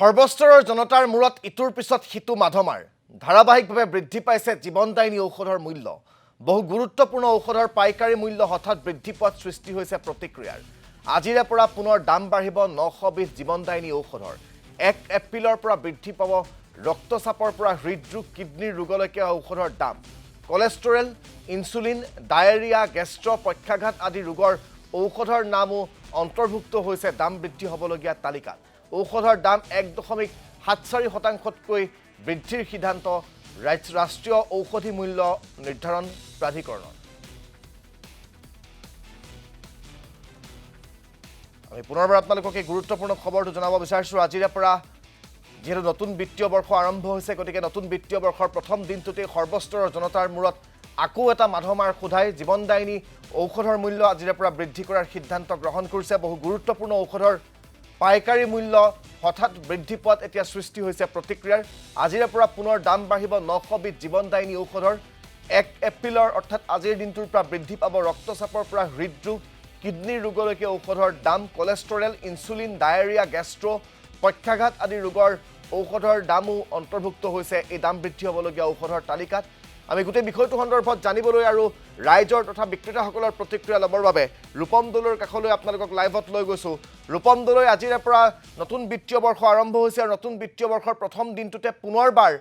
সৰ্বস্তৰৰ জনতাৰ মূৰত ইটোৰ পিছত সিটো মাধমাৰ ধাৰাবাহিকভাৱে বৃদ্ধি পাইছে জীৱনদায়িনী ঔষধৰ মূল্য। বহু গুৰুত্বপূৰ্ণ ঔষধৰ পাইকাৰী মূল্য হঠাৎ বৃদ্ধি পোৱাত সৃষ্টি হৈছে প্ৰতিক্ৰিয়াৰ। আজিৰে পৰা পুনৰ দাম বাঢ়িব 900 জীৱনদায়িনী ঔষধৰ। 1 এপ্ৰিলৰ পৰা বৃদ্ধি পাব ৰক্তচাপৰ পৰা হৃদৰোগ, কিডনিৰ ৰোগলৈকে ঔষধৰ দাম। কলেষ্টৰেল, ইনচুলিন, ডায়েৰিয়া, গেষ্ট্ৰ, পক্ষাঘাত আদি ৰোগৰ ঔষধৰ নামো অন্তৰ্ভুক্ত হৈছে দাম বৃদ্ধি হ'বলগীয়া তালিকাত। ঔষধৰ দাম 1.74%তকৈ বৃদ্ধিৰ সিদ্ধান্ত ৰাষ্ট্ৰীয় ঔষধি মূল্য নিৰ্ধাৰণ প্ৰাধিকৰণৰ। আমি পুনৰবাৰ আপোনালোকক এই গুৰুত্বপূৰ্ণ খবৰটো জনাব বিচাৰিছোঁ। আজিৰে পৰা যেহেতু নতুন বিত্তীয় বৰ্ষ আৰম্ভ হৈছে, গতিকে নতুন বিত্তীয় বৰ্ষৰ প্ৰথম দিনটোতেই সৰ্বস্তৰৰ জনতাৰ মূৰত আকৌ এটা মাধমাৰ সোধাই জীৱনদায়িনী ঔষধৰ মূল্য আজিৰে পৰা বৃদ্ধি কৰাৰ সিদ্ধান্ত গ্ৰহণ কৰিছে। বহু গুৰুত্বপূৰ্ণ ঔষধৰ পাইকাৰী মূল্য হঠাৎ বৃদ্ধি পোৱাত এতিয়া সৃষ্টি হৈছে প্ৰতিক্ৰিয়াৰ। আজিৰে পৰা পুনৰ দাম বাঢ়িব 900 জীৱনদায়িনী ঔষধৰ। 1 এপ্ৰিলৰ অৰ্থাৎ আজিৰ দিনটোৰ পৰা বৃদ্ধি পাব ৰক্তচাপৰ পৰা হৃদৰোগ, কিডনিৰ ৰোগলৈকে ঔষধৰ দাম। কলেষ্টৰেল, ইনচুলিন, ডায়েৰিয়া, গেষ্ট্ৰ, পক্ষাঘাত আদি ৰোগৰ ঔষধৰ দামো অন্তৰ্ভুক্ত হৈছে এই দাম বৃদ্ধি হ'বলগীয়া ঔষধৰ তালিকাত। আমি গোটেই বিষয়টো সন্দৰ্ভত জানিবলৈ আৰু ৰাইজৰ তথা বিক্ৰেতাসকলৰ প্ৰতিক্ৰিয়া ল'বৰ বাবে ৰূপম দলৈৰ কাষলৈ আপোনালোকক লাইভত লৈ গৈছোঁ। ৰূপম দলৈ, আজিৰে পৰা নতুন বিত্তীয় বৰ্ষ আৰম্ভ হৈছে আৰু নতুন বিত্তীয় বৰ্ষৰ প্ৰথম দিনটোতে পুনৰবাৰ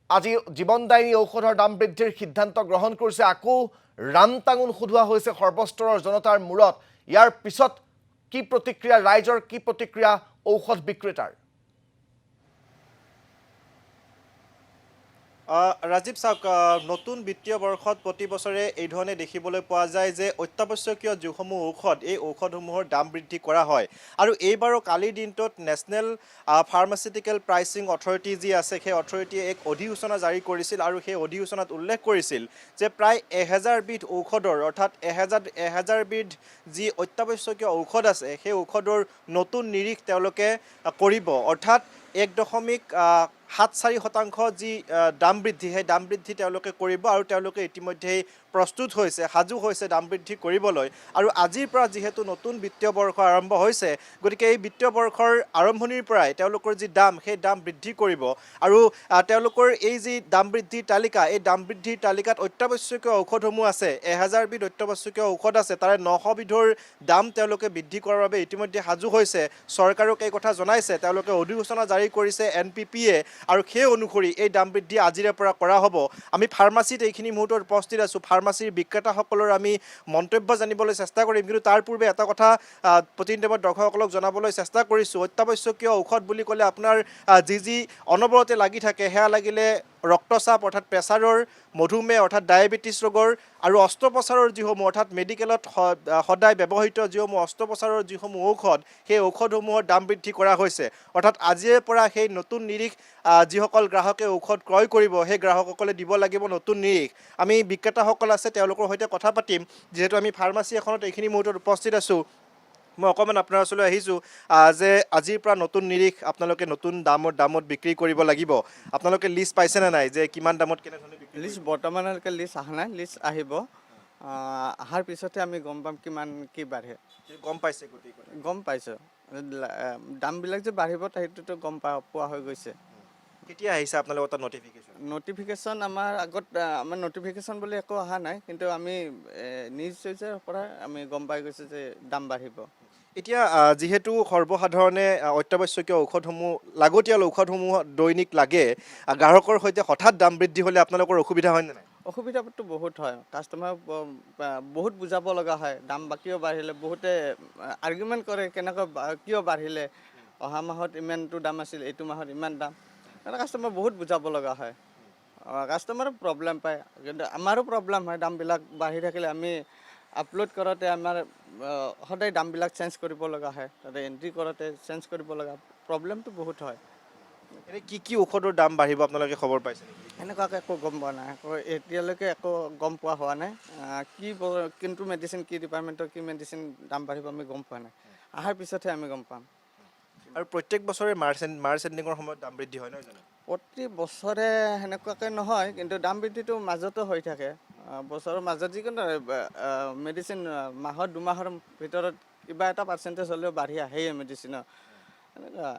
আজি জীৱনদায়িনী ঔষধৰ দাম বৃদ্ধিৰ সিদ্ধান্ত গ্ৰহণ কৰিছে। আকৌ ৰামটাঙোন সোধোৱা হৈছে সৰ্বস্তৰৰ জনতাৰ মূৰত। ইয়াৰ পিছত কি প্ৰতিক্ৰিয়া ৰাইজৰ, কি প্ৰতিক্ৰিয়া ঔষধ বিক্ৰেতাৰ? ৰাজীৱ চাওক, নতুন বিত্তীয় বৰ্ষত প্ৰতি বছৰে এই ধৰণে দেখিবলৈ পোৱা যায় যে অত্যাৱশ্যকীয় যিসমূহ ঔষধ, এই ঔষধসমূহৰ দাম বৃদ্ধি কৰা হয়। আৰু এইবাৰো কালিৰ দিনটোত নেশ্যনেল ফাৰ্মাচিউটিকেল প্ৰাইচিং অথৰিটি যি আছে, সেই অথৰিটিয়ে এক অধিসূচনা জাৰি কৰিছিল আৰু সেই অধিসূচনাত উল্লেখ কৰিছিল যে প্ৰায় 1000 বিধ ঔষধৰ, অৰ্থাৎ 1000 বিধ যি অত্যাৱশ্যকীয় ঔষধ আছে, সেই ঔষধৰ নতুন নিৰীখ তেওঁলোকে কৰিব। অৰ্থাৎ 1.74% যি দাম বৃদ্ধি, সেই দাম বৃদ্ধি তেওঁলোকে কৰিব আৰু তেওঁলোকে ইতিমধ্যেই প্ৰস্তুত হৈছে, সাজু হৈছে দাম বৃদ্ধি কৰিবলৈ। আৰু আজিৰ পৰা যিহেতু নতুন বিত্তীয় বৰ্ষ আৰম্ভ হৈছে, গতিকে এই বিত্তীয় বৰ্ষৰ আৰম্ভণিৰ পৰাই তেওঁলোকৰ যি দাম, সেই দাম বৃদ্ধি কৰিব। আৰু তেওঁলোকৰ এই যি দাম বৃদ্ধিৰ তালিকা, এই দাম বৃদ্ধিৰ তালিকাত অত্যাৱশ্যকীয় ঔষধসমূহ আছে, 1000 বিধ অত্যাৱশ্যকীয় ঔষধ আছে, তাৰে 900 বিধৰ দাম তেওঁলোকে বৃদ্ধি কৰাৰ বাবে ইতিমধ্যে সাজু হৈছে। চৰকাৰক এই কথা জনাইছে, তেওঁলোকে অধিসূচনা জাৰি কৰিছে NPPA, আৰু সেই অনুসৰি এই দাম বৃদ্ধি আজিৰে পৰা কৰা হ'ব। আমি ফাৰ্মাচীত এইখিনি মুহূৰ্তত উপস্থিত আছোঁ, ফাৰ্মাচীৰ বিক্ৰেতাসকলৰ আমি মন্তব্য জানিবলৈ চেষ্টা কৰিম। কিন্তু তাৰ পূৰ্বে এটা কথা প্ৰতিনিধি দৰ্শকসকলক জনাবলৈ চেষ্টা কৰিছোঁ। অত্যাৱশ্যকীয় ঔষধ বুলি ক'লে আপোনাৰ যি অনবৰতে লাগি থাকে, সেয়া লাগিলে ৰক্তচাপ অৰ্থাৎ প্ৰেছাৰৰ, মধুমেহ অৰ্থাৎ ডায়েবেটিছ ৰোগৰ, আৰু অস্ত্ৰোপচাৰৰ যিসমূহ, অৰ্থাৎ মেডিকেলত সদায় ব্যৱহৃত যিসমূহ অস্ত্ৰোপচাৰৰ যিসমূহ ঔষধ, সেই ঔষধসমূহৰ দাম বৃদ্ধি কৰা হৈছে। অৰ্থাৎ আজিৰে পৰা সেই নতুন নিৰীখ যিসকল গ্ৰাহকে ঔষধ ক্ৰয় কৰিব, সেই গ্ৰাহকসকলে দিব লাগিব নতুন নিৰীখ। আমি বিক্ৰেতাসকল আছে, তেওঁলোকৰ সৈতে কথা পাতিম। যিহেতু আমি ফাৰ্মাচী এখনত এইখিনি মুহূৰ্তত উপস্থিত আছোঁ, মই অকণমান আপোনাৰ ওচৰলৈ আহিছোঁ যে আজিৰ পৰা নতুন নিৰীখ আপোনালোকে নতুন দামত বিক্ৰী কৰিব লাগিব। আপোনালোকে লিষ্ট পাইছেনে নাই যে কিমান দামত কেনেধৰণে বিক্ৰী? লিষ্ট বৰ্তমানলৈকে লিষ্ট অহা নাই, লিষ্ট আহিব। অহাৰ পিছতহে আমি গম পাম কিমান কি বাঢ়ে। গম পাইছে? গম পাইছোঁ, দামবিলাক যে বাঢ়িব সেইটোতো গম পোৱা হৈ গৈছে। কেতিয়া আহিছে আপোনালোকৰ তাত নটিফিকেশ্যন? নটিফিকেশ্যন আমাৰ নটিফিকেশ্যন বুলি একো অহা নাই, কিন্তু আমি নিউজৰ পৰা আমি গম পাই গৈছোঁ যে দাম বাঢ়িব। এতিয়া যিহেতু সৰ্বসাধাৰণে অত্যাৱশ্যকীয় ঔষধসমূহ, লাগতিয়াল ঔষধসমূহ দৈনিক লাগে, গ্ৰাহকৰ সৈতে হঠাৎ দাম বৃদ্ধি হ'লে আপোনালোকৰ অসুবিধা হয়নে নাই? অসুবিধাটো বহুত হয়, কাষ্টমাৰক বহুত বুজাব লগা হয়। দাম কিয় বাঢ়িলে, বহুতে আৰ্গুমেণ্ট কৰে কেনেকৈ কিয় বাঢ়িলে, অহা মাহত ইমানটো দাম আছিল, এইটো মাহত ইমান দাম। কাষ্টমাৰ বহুত বুজাব লগা হয়, কাষ্টমাৰো প্ৰব্লেম পায়, কিন্তু আমাৰো প্ৰব্লেম হয়। দামবিলাক বাঢ়ি থাকিলে আমি আপলোড কৰোঁতে আমাৰ সদায় দামবিলাক চেঞ্জ কৰিব লগা হয়, তাতে এণ্ট্ৰি কৰোঁতে চেঞ্জ কৰিব লগা, প্ৰব্লেমটো বহুত হয়। এনেই কি ঔষধৰ দাম বাঢ়িব আপোনালোকে খবৰ পাইছে নেকি? এনেকুৱাকৈ একো গম পোৱা নাই, এতিয়ালৈকে একো গম পোৱা হোৱা নাই। কোনটো মেডিচিন, কি ডিপাৰ্টমেণ্টৰ কি মেডিচিন দাম বাঢ়িব আমি গম পোৱা নাই। অহাৰ পিছতহে আমি গম পাম। আৰু প্ৰত্যেক বছৰে মাৰ্চ এণ্ডিঙৰ সময়ত দাম বৃদ্ধি হয় নহয় জানো? প্ৰতি বছৰে সেনেকুৱাকৈ নহয়, কিন্তু দাম বৃদ্ধিটো মাজতো হৈ থাকে। বছৰৰ মাজত যিকোনো মেডিচিন মাহত 2 মাহৰ ভিতৰত কিবা এটা পাৰ্চেণ্টেজ হ'লেও বাঢ়ি আহেই মেডিচিনৰ। এনেকুৱা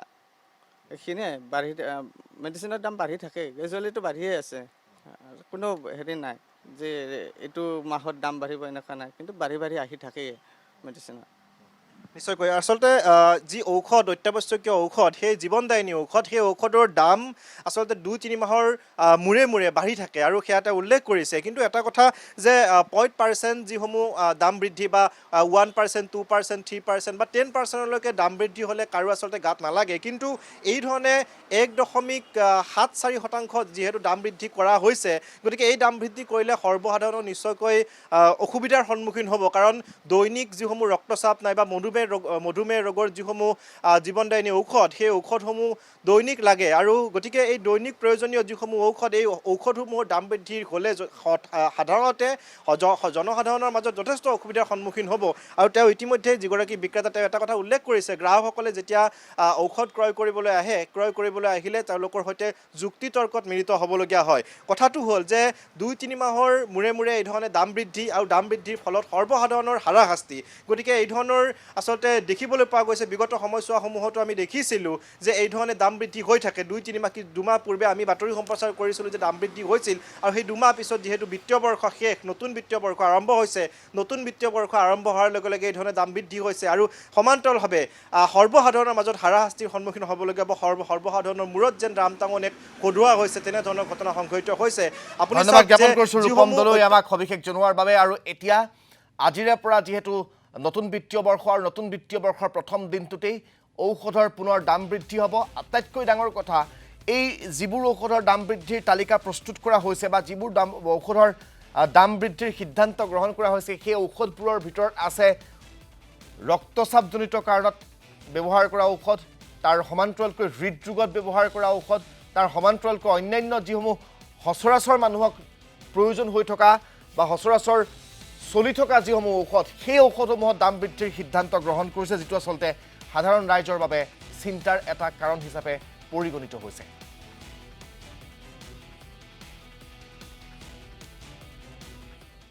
এইখিনিয়ে বাঢ়ি মেডিচিনৰ দাম বাঢ়ি থাকে গ্ৰেজুৱেলিটো বাঢ়িয়ে আছে কোনো হেৰি নাই যে এইটো মাহত দাম বাঢ়িব এনেকুৱা নাই কিন্তু বাঢ়ি বাঢ়ি আহি থাকেই মেডিচিনৰ নিশ্চয়কৈ আচলতে যি ঔষধ অত্যাৱশ্যকীয় ঔষধ সেই জীৱনদায়িনী ঔষধ সেই ঔষধৰ দাম আচলতে 2-3 মাহৰ মূৰে মূৰে বাঢ়ি থাকে আৰু সেয়া এটা উল্লেখ কৰিছে কিন্তু এটা কথা যে 0.% যিসমূহ দাম বৃদ্ধি বা 1%, 2%, 3% বা 10%লৈকে দাম বৃদ্ধি হ'লে কাৰো আচলতে গাত নালাগে কিন্তু এই ধৰণে 1.74% যিহেতু দাম বৃদ্ধি কৰা হৈছে গতিকে এই দাম বৃদ্ধি কৰিলে সৰ্বসাধাৰণৰ নিশ্চয়কৈ অসুবিধাৰ সন্মুখীন হ'ব কাৰণ দৈনিক যিসমূহ ৰক্তচাপ নাইবা মধুমেহ ৰোগৰ যিসমূহ জীৱনদায়িনী ঔষধ সেই ঔষধসমূহ দৈনিক লাগে আৰু গতিকে এই দৈনিক প্ৰয়োজনীয় যিসমূহ ঔষধ এই ঔষধসমূহৰ দাম বৃদ্ধি হ'লে সাধাৰণতে জনসাধাৰণৰ মাজত যথেষ্ট অসুবিধাৰ সন্মুখীন হ'ব আৰু তেওঁ ইতিমধ্যে যিগৰাকী বিক্ৰেতা তেওঁ এটা কথা উল্লেখ কৰিছে গ্ৰাহকসকলে যেতিয়া ঔষধ ক্ৰয় কৰিবলৈ আহিলে তেওঁলোকৰ সৈতে যুক্তি তৰ্কত মিলিত হ'বলগীয়া হয় কথাটো হ'ল যে 2-3 মাহৰ মূৰে মূৰে এই ধৰণে দাম বৃদ্ধি আৰু দাম বৃদ্ধিৰ ফলত সৰ্বসাধাৰণৰ হাৰাশাস্তি গতিকে এই ধৰণৰ আচলতে দেখিবলৈ পোৱা গৈছে বিগত সময়ছোৱাসমূহতো আমি দেখিছিলোঁ যে এই ধৰণে দাম বৃদ্ধি হৈ থাকে 2-3 মাহ 2 মাহ পূৰ্বে আমি বাতৰি সম্প্ৰচাৰ কৰিছিলোঁ যে দাম বৃদ্ধি হৈছিল আৰু সেই 2 মাহ পিছত যিহেতু বিত্তীয় বৰ্ষ শেষ নতুন বিত্তীয় বৰ্ষ আৰম্ভ হৈছে নতুন বিত্তীয় বৰ্ষ আৰম্ভ হোৱাৰ লগে লগে এই ধৰণে দাম বৃদ্ধি হৈছে আৰু সমান্তৰালভাৱে সৰ্বসাধাৰণৰ মাজত হাৰাশাস্তিৰ সন্মুখীন হ'বলগীয়া সৰ্বসাধাৰণৰ মূৰত যেন ৰামটাঙন এক কঢ়োৱা হৈছে তেনেধৰণৰ ঘটনা সংঘটিত হৈছে আপুনি ধন্যবাদ জ্ঞাপন কৰিছোঁ ৰূপম দলৈ আমাক সবিশেষ জনোৱাৰ বাবে আৰু এতিয়া আজিৰে পৰা যিহেতু নতুন বিত্তীয় বৰ্ষ আৰু নতুন বিত্তীয় বৰ্ষৰ প্ৰথম দিনটোতেই ঔষধৰ পুনৰ দাম বৃদ্ধি হ'ব আটাইতকৈ ডাঙৰ কথা এই যিবোৰ ঔষধৰ দাম বৃদ্ধিৰ তালিকা প্ৰস্তুত কৰা হৈছে বা যিবোৰ ঔষধৰ দাম বৃদ্ধিৰ সিদ্ধান্ত গ্ৰহণ কৰা হৈছে সেই ঔষধবোৰৰ ভিতৰত আছে ৰক্তচাপজনিত কাৰণত ব্যৱহাৰ কৰা ঔষধ তাৰ সমান্তৰালকৈ হৃদৰোগত ব্যৱহাৰ কৰা ঔষধ তাৰ সমান্তৰালকৈ অন্যান্য যিসমূহ সচৰাচৰ মানুহক প্ৰয়োজন হৈ থকা বা সচৰাচৰ চলি থকা যিসমূহ ঔষধ সেই ঔষধসমূহত দাম বৃদ্ধিৰ সিদ্ধান্ত গ্ৰহণ কৰিছে যিটো আচলতে সাধাৰণ ৰাইজৰ বাবে চিন্তাৰ এটা কাৰণ হিচাপে পৰিগণিত হৈছে